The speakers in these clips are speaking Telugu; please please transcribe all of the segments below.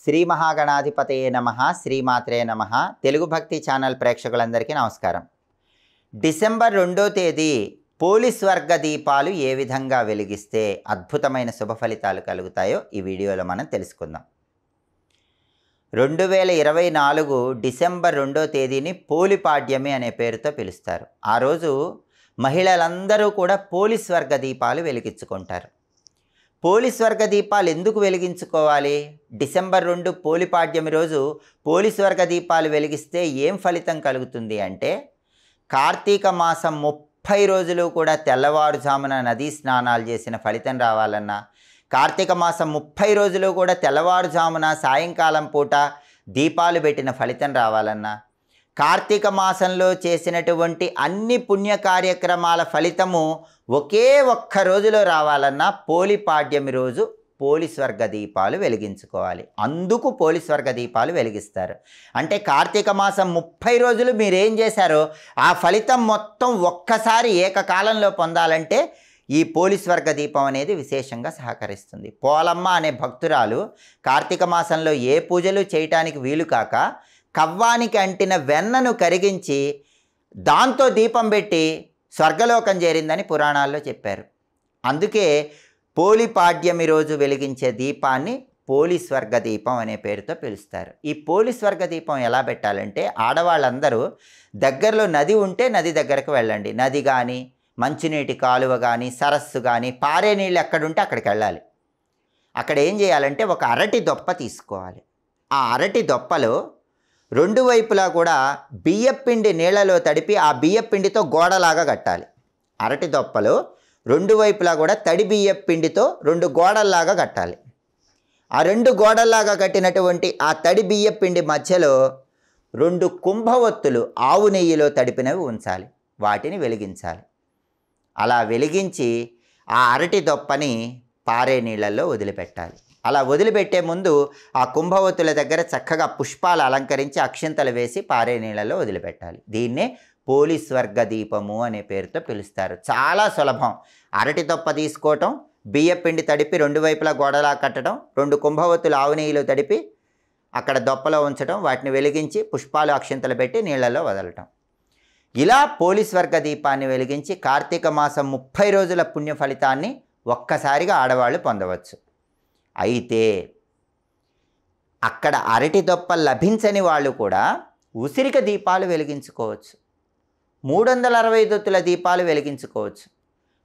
శ్రీ మహాగణాధిపతయే నమః, శ్రీమాత్రే నమః. తెలుగు భక్తి ఛానల్ ప్రేక్షకులందరికీ నమస్కారం. డిసెంబర్ 2వ తేదీ పోలీస్ వర్గ దీపాలు ఏ విధంగా వెలిగిస్తే అద్భుతమైన శుభ ఫలితాలు కలుగుతాయో ఈ వీడియోలో మనం తెలుసుకుందాం. 2024 డిసెంబర్ 2వ తేదీని పోలిపాడ్యమి అనే పేరుతో పిలుస్తారు. ఆ రోజు మహిళలందరూ కూడా పోలీస్ వర్గ దీపాలు వెలిగించుకుంటారు. పోలీస్ వర్గ దీపాలు ఎందుకు వెలిగించుకోవాలి? డిసెంబర్ 2 పోలిపాడ్యమి రోజు పోలీస్ వర్గ దీపాలు వెలిగిస్తే ఏం ఫలితం కలుగుతుంది అంటే, కార్తీక మాసం 30 రోజులు కూడా తెల్లవారుజామున నదీ స్నానాలు చేసిన ఫలితం రావాలన్నా, కార్తీక మాసం 30 రోజులు కూడా తెల్లవారుజామున సాయంకాలం పూట దీపాలు పెట్టిన ఫలితం రావాలన్నా, కార్తీక మాసంలో చేసినటువంటి అన్ని పుణ్య కార్యక్రమాల ఫలితము ఒకే ఒక్క రోజులో రావాలన్నా పోలిపాడ్యమి రోజు పోలీస్ వర్గ దీపాలు వెలిగించుకోవాలి. అందుకు పోలీస్ వర్గ దీపాలు వెలిగిస్తారు. అంటే కార్తీక మాసం 30 రోజులు మీరేం చేశారో ఆ ఫలితం మొత్తం ఒక్కసారి ఏకకాలంలో పొందాలంటే ఈ పోలీస్ వర్గ దీపం అనేది విశేషంగా సహకరిస్తుంది. పోలమ్మ అనే భక్తురాలు కార్తీక మాసంలో ఏ పూజలు చేయటానికి వీలు కాక కవ్వానికి అంటిన వెన్నను కరిగించి దాంతో దీపం పెట్టి స్వర్గలోకం చేరిందని పురాణాల్లో చెప్పారు. అందుకే పోలిపాడ్యమి రోజు వెలిగించే దీపాన్ని పోలీస్ వర్గ దీపం అనే పేరుతో పిలుస్తారు. ఈ పోలీస్ వర్గ దీపం ఎలా పెట్టాలంటే, ఆడవాళ్ళందరూ దగ్గరలో నది ఉంటే నది దగ్గరకు వెళ్ళండి. నది కానీ, మంచినీటి కాలువ కానీ, సరస్సు కానీ, పారే నీళ్ళు ఎక్కడుంటే అక్కడికి వెళ్ళాలి. అక్కడ ఏం చేయాలంటే ఒక అరటి దొప్ప తీసుకోవాలి. ఆ అరటి దొప్పలో రెండు వైపులా కూడా బియ్యపిండి నీళ్ళలో తడిపి ఆ బియ్యపిండితో గోడలాగా కట్టాలి. అరటి దొప్పలో రెండు వైపులా కూడా తడి బియ్యపిండితో 2 గోడల్లాగా కట్టాలి. ఆ 2 గోడల్లాగా కట్టినటువంటి ఆ తడి బియ్యపిండి మధ్యలో 2 కుంభవత్తులు ఆవు నెయ్యిలో తడిపినవి ఉంచాలి. వాటిని వెలిగించాలి. అలా వెలిగించి ఆ అరటి దొప్పని పారే నీళ్ళల్లో వదిలిపెట్టాలి. అలా వదిలిపెట్టే ముందు ఆ కుంభవత్తుల దగ్గర చక్కగా పుష్పాలు అలంకరించి అక్షింతలు వేసి పారే నీళ్ళలో వదిలిపెట్టాలి. దీన్నే పోలీస్ వర్గ దీపము అనే పేరుతో పిలుస్తారు. చాలా సులభం. అరటి దొప్ప తీసుకోవటం, బియ్యపిండి తడిపి 2 వైపులా గోడలా కట్టడం, 2 కుంభవత్తులు ఆవు నెయ్యిలో తడిపి అక్కడ దొప్పలో ఉంచడం, వాటిని వెలిగించి పుష్పాలు అక్షింతలు పెట్టి నీళ్ళలో వదలటం. ఇలా పోలీస్ వర్గ దీపాన్ని వెలిగించి కార్తీక మాసం 30 రోజుల పుణ్య ఫలితాన్ని ఒక్కసారిగా ఆడవాళ్ళు పొందవచ్చు. అయితే అక్కడ అరటి దొప్ప లభించని వాళ్ళు కూడా ఉసిరిక దీపాలు వెలిగించుకోవచ్చు. 360 దొత్తుల దీపాలు వెలిగించుకోవచ్చు.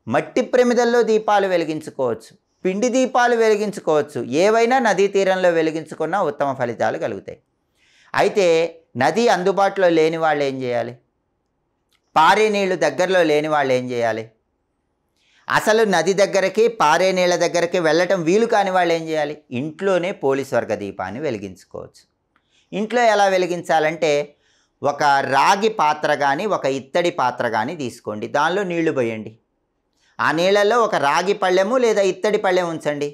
మట్టి ప్రమిదల్లో దీపాలు వెలిగించుకోవచ్చు. పిండి దీపాలు వెలిగించుకోవచ్చు. ఏవైనా నదీ తీరంలో వెలిగించుకున్నా ఉత్తమ ఫలితాలు కలుగుతాయి. అయితే నది అందుబాటులో లేని వాళ్ళు ఏం చేయాలి? పారే నీళ్లు దగ్గరలో లేని వాళ్ళు ఏం చేయాలి? అసలు నది దగ్గరికి, పారే నీళ్ళ దగ్గరికి వెళ్ళటం వీలు కాని వాళ్ళు ఏం చేయాలి? ఇంట్లోనే పోలీస్ వర్గ దీపాన్ని వెలిగించుకోవచ్చు. ఇంట్లో ఎలా వెలిగించాలంటే, ఒక రాగి పాత్ర కానీ, ఒక ఇత్తడి పాత్ర కానీ తీసుకోండి. దానిలో నీళ్లు పోయండి. ఆ నీళ్ళల్లో ఒక రాగి పళ్ళెము లేదా ఇత్తడి పళ్ళెం ఉంచండి.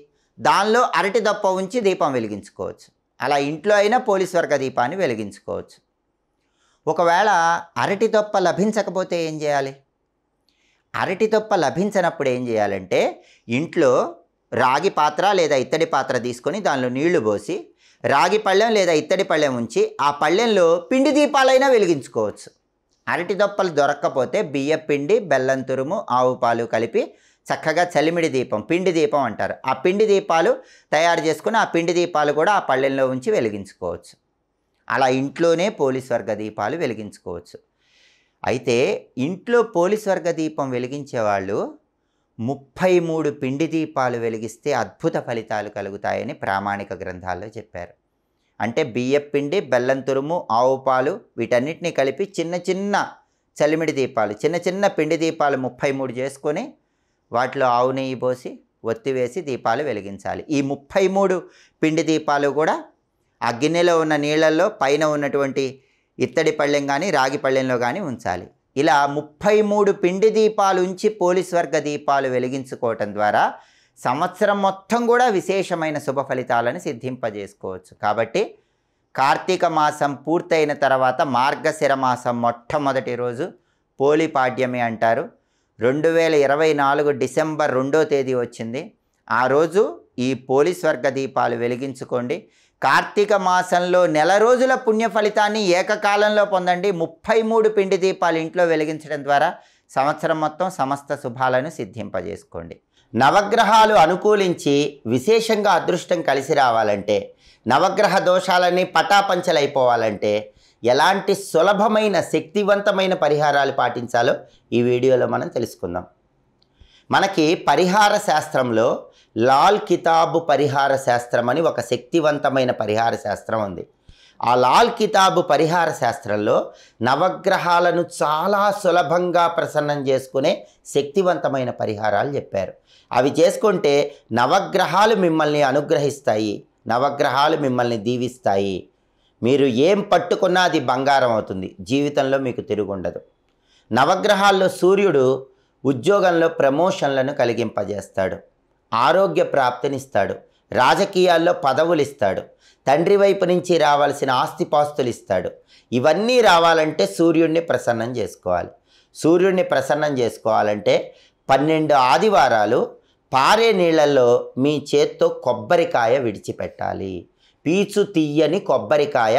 దానిలో అరటి దొప్ప ఉంచి దీపం వెలిగించుకోవచ్చు. అలా ఇంట్లో అయినా పోలీస్ వర్గ దీపాన్ని వెలిగించుకోవచ్చు. ఒకవేళ అరటి దొప్ప లభించకపోతే ఏం చేయాలి? అరటి దొప్ప లభించనప్పుడు ఏం చేయాలంటే, ఇంట్లో రాగి పాత్ర లేదా ఇత్తడి పాత్ర తీసుకొని దానిలో నీళ్లు పోసి రాగి పళ్ళెం లేదా ఇత్తడి పళ్ళెం ఉంచి ఆ పళ్ళెంలో పిండి దీపాలైనా వెలిగించుకోవచ్చు. అరటి దొప్పలు దొరక్కపోతే బియ్యపిండి, బెల్లం తురుము, ఆవు పాలు కలిపి చక్కగా చలిమిడి దీపం, పిండి దీపం అంటారు, ఆ పిండి దీపాలు తయారు చేసుకుని ఆ పిండి దీపాలు కూడా ఆ పళ్ళెంలో ఉంచి వెలిగించుకోవచ్చు. అలా ఇంట్లోనే పోలీస్ వర్గ దీపాలు వెలిగించుకోవచ్చు. అయితే ఇంట్లో పోలీస్ వర్గ దీపం వెలిగించే వాళ్ళు 33 పిండి దీపాలు వెలిగిస్తే అద్భుత ఫలితాలు కలుగుతాయని ప్రామాణిక గ్రంథాల్లో చెప్పారు. అంటే బియ్యపిండి, బెల్లం తురుము, ఆవు పాలు వీటన్నిటిని కలిపి చిన్న చిన్న చలిమిడి దీపాలు, చిన్న చిన్న పిండి దీపాలు 33 చేసుకొని వాటిలో ఆవు నెయ్యి పోసి ఒత్తి వేసి దీపాలు వెలిగించాలి. ఈ 33 పిండి దీపాలు కూడా ఆ గిన్నెలో ఉన్న నీళ్ళల్లో పైన ఉన్నటువంటి ఇత్తడి పళ్ళెం కానీ, రాగి పళ్ళెంలో కానీ ఉంచాలి. ఇలా 33 పిండి దీపాలు ఉంచి పోలీస్ వర్గ దీపాలు వెలిగించుకోవటం ద్వారా సంవత్సరం మొత్తం కూడా విశేషమైన శుభ ఫలితాలను సిద్ధింపజేసుకోవచ్చు. కాబట్టి కార్తీక మాసం పూర్తయిన తర్వాత మార్గశిర మాసం మొట్టమొదటి రోజు పోలిపాడ్యమి అంటారు. 2024 డిసెంబర్ 2వ తేదీ వచ్చింది. ఆ రోజు ఈ పోలీస్ వర్గ దీపాలు వెలిగించుకోండి. కార్తీక మాసంలో నెల రోజుల పుణ్య ఫలితాన్ని ఏకకాలంలో పొందండి. 33 పిండి దీపాలు ఇంట్లో వెలిగించడం ద్వారా సంవత్సరం మొత్తం సమస్త శుభాలను సిద్ధింపజేసుకోండి. నవగ్రహాలు అనుకూలించి విశేషంగా అదృష్టం కలిసి రావాలంటే, నవగ్రహ దోషాలన్నీ పటాపంచలైపోవాలంటే ఎలాంటి సులభమైన శక్తివంతమైన పరిహారాలు పాటించాలో ఈ వీడియోలో మనం తెలుసుకుందాం. మనకి పరిహార శాస్త్రంలో లాల్ కితాబు పరిహార శాస్త్రం అని ఒక శక్తివంతమైన పరిహార శాస్త్రం ఉంది. ఆ లాల్ కితాబు పరిహార శాస్త్రంలో నవగ్రహాలను చాలా సులభంగా ప్రసన్నం చేసుకునే శక్తివంతమైన పరిహారాలు చెప్పారు. అవి చేసుకుంటే నవగ్రహాలు మిమ్మల్ని అనుగ్రహిస్తాయి, నవగ్రహాలు మిమ్మల్ని దీవిస్తాయి. మీరు ఏం పట్టుకున్నా అది బంగారం అవుతుంది. జీవితంలో మీకు తిరుగుండదు. నవగ్రహాల్లో సూర్యుడు ఉద్యోగంలో ప్రమోషన్లను కలిగింపజేస్తాడు, ఆరోగ్య ప్రాప్తినిస్తాడు, రాజకీయాల్లో పదవులు ఇస్తాడు, తండ్రి వైపు నుంచి రావాల్సిన ఆస్తిపాస్తులు ఇస్తాడు. ఇవన్నీ రావాలంటే సూర్యుడిని ప్రసన్నం చేసుకోవాలి. సూర్యుడిని ప్రసన్నం చేసుకోవాలంటే 12 ఆదివారాలు పారే నీళ్ళల్లో మీ చేత్తో కొబ్బరికాయ విడిచిపెట్టాలి. పీచు తీయని కొబ్బరికాయ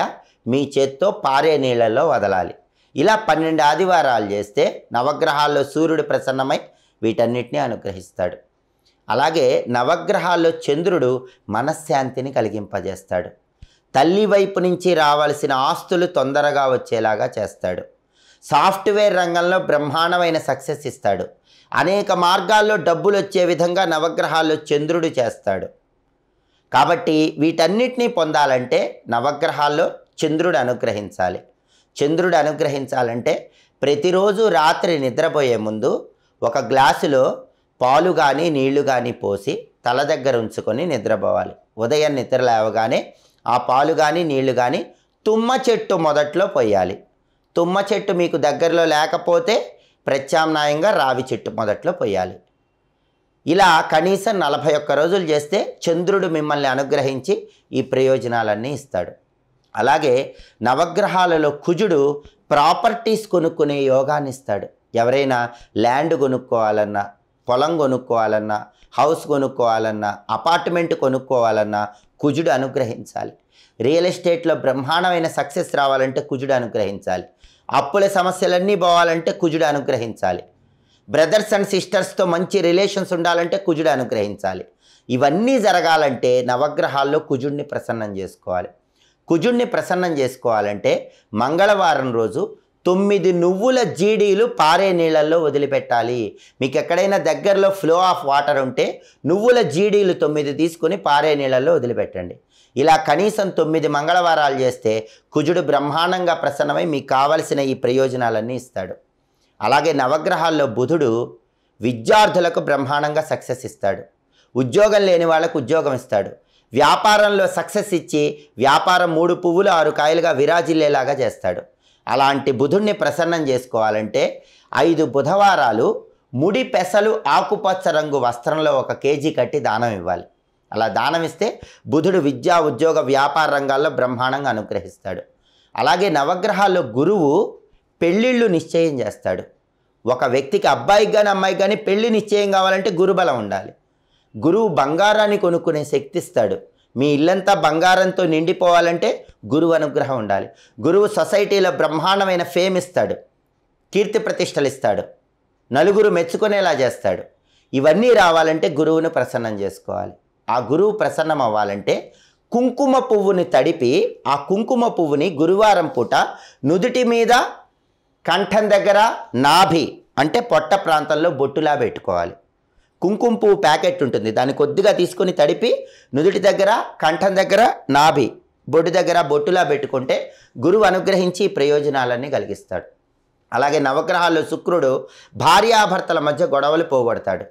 మీ చేత్తో పారే నీళ్ళల్లో వదలాలి. ఇలా 12 ఆదివారాలు చేస్తే నవగ్రహాల్లో సూర్యుడు ప్రసన్నమై వీటన్నిటిని అనుగ్రహిస్తాడు. అలాగే నవగ్రహాల్లో చంద్రుడు మనశ్శాంతిని కలిగింపజేస్తాడు. తల్లి వైపు నుంచి రావాల్సిన ఆస్తులు తొందరగా వచ్చేలాగా చేస్తాడు. సాఫ్ట్వేర్ రంగంలో బ్రహ్మాండమైన సక్సెస్ ఇస్తాడు. అనేక మార్గాల్లో డబ్బులు వచ్చే విధంగా నవగ్రహాల్లో చంద్రుడు చేస్తాడు. కాబట్టి వీటన్నిటినీ పొందాలంటే నవగ్రహాల్లో చంద్రుడు అనుగ్రహించాలి. చంద్రుడు అనుగ్రహించాలంటే ప్రతిరోజు రాత్రి నిద్రపోయే ముందు ఒక గ్లాసులో పాలు కానీ నీళ్లు కానీ పోసి తల దగ్గర ఉంచుకొని నిద్రపోవాలి. ఉదయం నిద్ర లేవగానే ఆ పాలు కానీ నీళ్లు కానీ తుమ్మ చెట్టు మొదట్లో పోయాలి. తుమ్మ చెట్టు మీకు దగ్గరలో లేకపోతే ప్రత్యామ్నాయంగా రావి చెట్టు మొదట్లో పోయాలి. ఇలా కనీసం 41 రోజులు చేస్తే చంద్రుడు మిమ్మల్ని అనుగ్రహించి ఈ ప్రయోజనాలన్నీ ఇస్తాడు. అలాగే నవగ్రహాలలో కుజుడు ప్రాపర్టీస్ కొనుక్కునే యోగాన్ని ఇస్తాడు. ఎవరైనా ల్యాండ్ కొనుక్కోవాలన్నా, పొలం కొనుక్కోవాలన్నా, హౌస్ కొనుక్కోవాలన్నా, అపార్ట్మెంట్ కొనుక్కోవాలన్నా కుజుడు అనుగ్రహించాలి. రియల్ ఎస్టేట్లో బ్రహ్మాండమైన సక్సెస్ రావాలంటే కుజుడు అనుగ్రహించాలి. అప్పుల సమస్యలన్నీ పోవాలంటే కుజుడు అనుగ్రహించాలి. బ్రదర్స్ అండ్ సిస్టర్స్తో మంచి రిలేషన్స్ ఉండాలంటే కుజుడు అనుగ్రహించాలి. ఇవన్నీ జరగాలంటే నవగ్రహాల్లో కుజుడిని ప్రసన్నం చేసుకోవాలి. కుజుడిని ప్రసన్నం చేసుకోవాలంటే మంగళవారం రోజు 9 నువ్వుల జీడీలు పారే నీళ్ళల్లో వదిలిపెట్టాలి. మీకు ఎక్కడైనా దగ్గరలో ఫ్లో ఆఫ్ వాటర్ ఉంటే నువ్వుల జీడీలు 9 తీసుకొని పారే నీళ్ళల్లో వదిలిపెట్టండి. ఇలా కనీసం 9 మంగళవారాలు చేస్తే కుజుడు బ్రహ్మాండంగా ప్రసన్నమై మీకు కావలసిన ఈ ప్రయోజనాలన్నీ ఇస్తాడు. అలాగే నవగ్రహాల్లో బుధుడు విద్యార్థులకు బ్రహ్మాండంగా సక్సెస్ ఇస్తాడు. ఉద్యోగం లేని వాళ్ళకు ఉద్యోగం ఇస్తాడు. వ్యాపారంలో సక్సెస్ ఇచ్చి వ్యాపారం 3 పువ్వులు 6 కాయలుగా విరాజిల్లేలాగా చేస్తాడు. అలాంటి బుధుడిని ప్రసన్నం చేసుకోవాలంటే 5 బుధవారాలు ముడి పెసలు ఆకుపచ్చ రంగు వస్త్రంలో 1 కేజీ కట్టి దానం ఇవ్వాలి. అలా దానం ఇస్తే బుధుడు విద్యా ఉద్యోగ వ్యాపార రంగాల్లో బ్రహ్మాండంగా అనుగ్రహిస్తాడు. అలాగే నవగ్రహాల్లో గురువు పెళ్ళిళ్ళు నిశ్చయం చేస్తాడు. ఒక వ్యక్తికి అబ్బాయికి కానీ అమ్మాయికి కానీ పెళ్లి నిశ్చయం కావాలంటే గురుబలం ఉండాలి. గురువు బంగారాన్ని కొనుక్కునే శక్తి ఇస్తాడు. మీ ఇల్లంతా బంగారంతో నిండిపోవాలంటే గురువు అనుగ్రహం ఉండాలి. గురువు సొసైటీలో బ్రహ్మాండమైన ఫేమ్ ఇస్తాడు, కీర్తి ప్రతిష్టలు ఇస్తాడు, నలుగురు మెచ్చుకునేలా చేస్తాడు. ఇవన్నీ రావాలంటే గురువును ప్రసన్నం చేసుకోవాలి. ఆ గురువు ప్రసన్నం అవ్వాలంటే కుంకుమ పువ్వుని తడిపి ఆ కుంకుమ పువ్వుని గురువారం పూట నుదుటి మీద, కంఠం దగ్గర, నాభి అంటే పొట్ట ప్రాంతంలో బొట్టులా పెట్టుకోవాలి. కుంకుమ పువ్వు ప్యాకెట్ ఉంటుంది, దాన్ని కొద్దిగా తీసుకొని తడిపి నుదుటి దగ్గర, కంఠం దగ్గర, నాభి, బొడ్డు దగ్గర బొట్టులా పెట్టుకుంటే గురువు అనుగ్రహించి ప్రయోజనాలన్నీ కలిగిస్తాడు. అలాగే నవగ్రహాల్లో శుక్రుడు భార్యాభర్తల మధ్య గొడవలు పోగొడతాడు.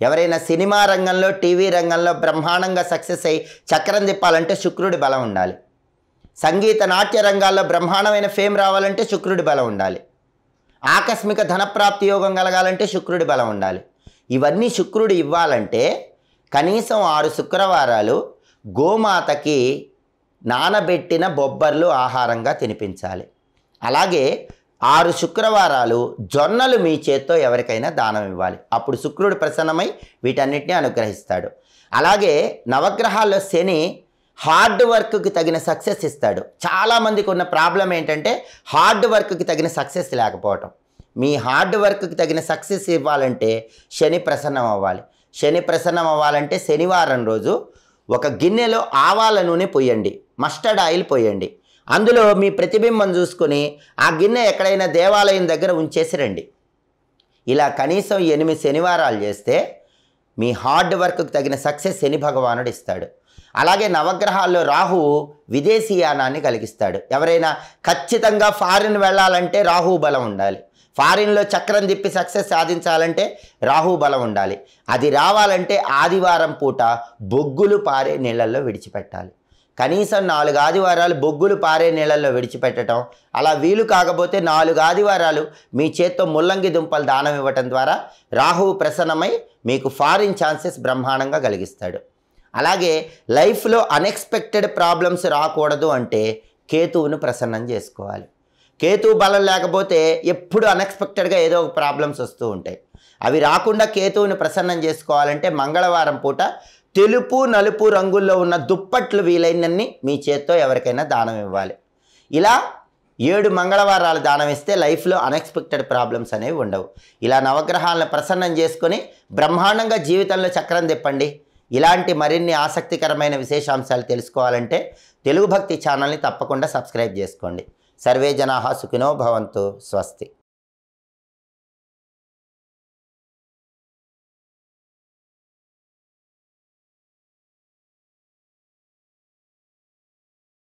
ఎవరైనా సినిమా రంగంలో, టీవీ రంగంలో బ్రహ్మాండంగా సక్సెస్ అయ్యి చక్రం తిప్పాలంటే శుక్రుడి బలం ఉండాలి. సంగీత నాట్య రంగాల్లో బ్రహ్మాండమైన ఫేమ్ రావాలంటే శుక్రుడి బలం ఉండాలి. ఆకస్మిక ధనప్రాప్తి యోగం కలగాలంటే శుక్రుడి బలం ఉండాలి. ఇవన్నీ శుక్రుడు ఇవ్వాలంటే కనీసం 6 శుక్రవారాలు గోమాతకి నానబెట్టిన బొబ్బర్లు ఆహారంగా తినిపించాలి. అలాగే 6 శుక్రవారాలు జొన్నలు మీ చేత్తో ఎవరికైనా దానం ఇవ్వాలి. అప్పుడు శుక్రుడు ప్రసన్నమై వీటన్నిటిని అనుగ్రహిస్తాడు. అలాగే నవగ్రహాల్లో శని హార్డ్ వర్క్కి తగిన సక్సెస్ ఇస్తాడు. చాలామందికి ఉన్న ప్రాబ్లం ఏంటంటే హార్డ్ వర్క్కి తగిన సక్సెస్ లేకపోవటం. మీ హార్డ్ వర్క్కి తగిన సక్సెస్ ఇవ్వాలంటే శని ప్రసన్నం అవ్వాలి. శని ప్రసన్నం అవ్వాలంటే శనివారం రోజు ఒక గిన్నెలో ఆవాల నూనె పోయండి, మస్టర్డ్ ఆయిల్ పోయండి. అందులో మీ ప్రతిబింబం చూసుకొని ఆ గిన్నె ఎక్కడైనా దేవాలయం దగ్గర ఉంచేసి రండి. ఇలా కనీసం 8 శనివారాలు చేస్తే మీ హార్డ్ వర్క్కి తగిన సక్సెస్ శని భగవానుడు ఇస్తాడు. అలాగే నవగ్రహాల్లో రాహువు విదేశీయానాన్ని కలిగిస్తాడు. ఎవరైనా ఖచ్చితంగా ఫారిన్ వెళ్ళాలంటే రాహు బలం ఉండాలి. ఫారిన్లో చక్రం తిప్పి సక్సెస్ సాధించాలంటే రాహు బలం ఉండాలి. అది రావాలంటే ఆదివారం పూట బొగ్గులు పారే నీళ్ళల్లో విడిచిపెట్టాలి. కనీసం 4 ఆదివారాలు బొగ్గులు పారే నీళ్ళల్లో విడిచిపెట్టడం. అలా వీలు కాకపోతే 4 ఆదివారాలు మీ చేత్తో ముల్లంగి దుంపలు దానం ఇవ్వటం ద్వారా రాహువు ప్రసన్నమై మీకు ఫారిన్ ఛాన్సెస్ బ్రహ్మాండంగా కలిగిస్తాడు. అలాగే లైఫ్లో అన్ఎక్స్పెక్టెడ్ ప్రాబ్లమ్స్ రాకూడదు అంటే కేతువును ప్రసన్నం చేసుకోవాలి. కేతువు బలం లేకపోతే ఎప్పుడు అన్ఎక్స్పెక్టెడ్గా ఏదో ఒక ప్రాబ్లమ్స్ వస్తూ ఉంటాయి. అవి రాకుండా కేతువుని ప్రసన్నం చేసుకోవాలంటే మంగళవారం పూట తెలుపు నలుపు రంగుల్లో ఉన్న దుప్పట్లు వీలైనన్ని మీ చేత్తో ఎవరికైనా దానం ఇవ్వాలి. ఇలా 7 మంగళవారాలు దానం ఇస్తే లైఫ్లో అన్ఎక్స్పెక్టెడ్ ప్రాబ్లమ్స్ అనేవి ఉండవు. ఇలా నవగ్రహాలను ప్రసన్నం చేసుకొని బ్రహ్మాండంగా జీవితంలో చక్రం తిప్పండి. ఇలాంటి మరిన్ని ఆసక్తికరమైన విశేషాంశాలు తెలుసుకోవాలంటే తెలుగు భక్తి ఛానల్ని తప్పకుండా సబ్స్క్రైబ్ చేసుకోండి. సర్వే జనాః సుఖినో భవంతు. స్వస్తి.